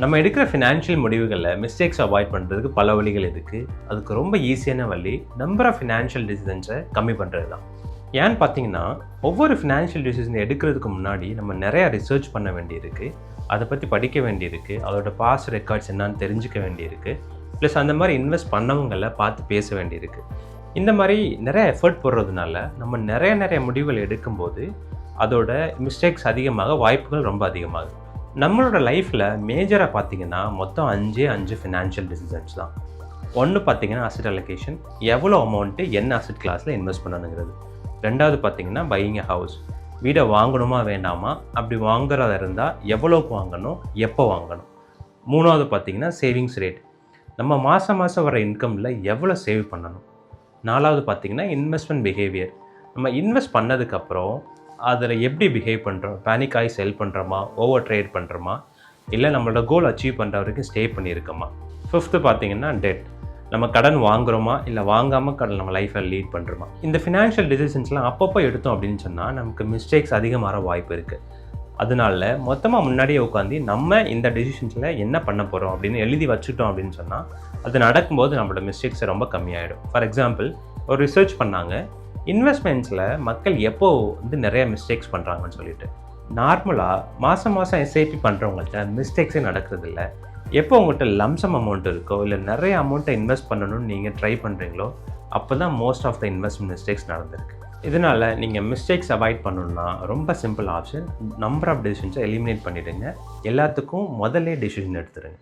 நம்ம எடுக்கிற ஃபினான்ஷியல் முடிவுகளில் மிஸ்டேக்ஸ் அவாய்ட் பண்ணுறதுக்கு பல வழிகள் இருக்குது. அதுக்கு ரொம்ப ஈஸியான வழி நம்பர் ஆஃப் ஃபினான்ஷியல் டிசிஷன்ஸை கம்மி பண்ணுறது தான். ஏன்னு பார்த்தீங்கன்னா, ஒவ்வொரு ஃபினான்ஷியல் டிசிஷன் எடுக்கிறதுக்கு முன்னாடி நம்ம நிறையா ரிசர்ச் பண்ண வேண்டியிருக்கு, அதை பற்றி படிக்க வேண்டியிருக்கு, அதோட பாஸ்ட் ரெக்கார்ட்ஸ் என்னான்னு தெரிஞ்சுக்க வேண்டியிருக்கு, ப்ளஸ் அந்த மாதிரி இன்வெஸ்ட் பண்ணவங்களை பார்த்து பேச வேண்டியிருக்கு. இந்த மாதிரி நிறைய எஃபர்ட் போடுறதுனால நம்ம நிறைய முடிவுகள் எடுக்கும்போது அதோட மிஸ்டேக்ஸ் அதிகமாக வாய்ப்புகள் ரொம்ப அதிகமாகுது. நம்மளோட லைஃப்பில் மேஜராக பார்த்தீங்கன்னா மொத்தம் அஞ்சு ஃபினான்ஷியல் டிசிஷன்ஸ் தான். ஒன்று பார்த்தீங்கன்னா அசெட் அலோகேஷன், எவ்வளோ அமௌண்ட்டு என்ன அசெட் கிளாஸில் இன்வெஸ்ட் பண்ணணுங்கிறது. ரெண்டாவது பார்த்தீங்கன்னா பையிங் எ ஹவுஸ், வீடை வாங்கணுமா வேண்டாமா, அப்படி வாங்குறதா இருந்தால் எவ்வளோக்கு வாங்கணும், எப்போ வாங்கணும். மூணாவது பார்த்தீங்கன்னா சேவிங்ஸ் ரேட், நம்ம மாதம் வர இன்கமில் எவ்வளோ சேவ் பண்ணணும். நாலாவது பார்த்தீங்கன்னா இன்வெஸ்ட்மெண்ட் பிஹேவியர், நம்ம இன்வெஸ்ட் பண்ணதுக்கப்புறம் அதில் எப்படி பிஹேவ் பண்ணுறோம், பேனிக் ஆகி செல் பண்ணுறோமா, ஓவர் ட்ரேட் பண்ணுறோமா, இல்லை நம்மளோட கோல் அச்சீவ் பண்ணுற வரைக்கும் ஸ்டே பண்ணியிருக்கோமா. ஃபிஃப்த்து பார்த்தீங்கன்னா டெட், நம்ம கடன் வாங்குகிறோமா இல்லை வாங்காமல் கடன் நம்ம லைஃப்பை லீட் பண்ணுறோமா. இந்த ஃபினான்ஷியல் டிசிஷன்ஸ்லாம் அப்பப்போ எடுத்தோம் அப்படின்னு சொன்னால் நமக்கு மிஸ்டேக்ஸ் அதிகமாக வாய்ப்பு இருக்குது. அதனால மொத்தமாக முன்னாடியே உட்காந்து நம்ம இந்த டிசிஷன்ஸில் என்ன பண்ண போகிறோம் அப்படின்னு எழுதி வச்சுட்டோம் அப்படின்னு சொன்னால் அது நடக்கும்போது நம்மளோட மிஸ்டேக்ஸ் ரொம்ப கம்மியாயிடும். ஃபார் எக்ஸாம்பிள், ஒரு ரிசர்ச் பண்ணாங்க, இன்வெஸ்ட்மெண்ட்ஸில் மக்கள் எப்போ நிறைய மிஸ்டேக்ஸ் பண்ணுறாங்கன்னு சொல்லிட்டு. நார்மலாக மாதம் எஸ்ஐபி பண்ணுறவங்கள்ட்ட மிஸ்டேக்ஸே நடக்கிறதில்ல. எப்போ உங்கள்கிட்ட லம்சம் அமௌண்ட் இருக்கோ இல்லை நிறைய அமௌண்ட்டை இன்வெஸ்ட் பண்ணணும்னு நீங்கள் ட்ரை பண்ணுறீங்களோ அப்போ தான் most of the investment mistakes நடந்திருக்கு. இதனால் நீங்கள் மிஸ்டேக்ஸ் அவாய்ட் பண்ணணுன்னா ரொம்ப சிம்பிள் ஆப்ஷன், நம்பர் ஆஃப் டெசிஷன்ஸை எலிமினேட் பண்ணிவிடுங்க. எல்லாத்துக்கும் முதல்ல டெசிஷன் எடுத்துருங்க.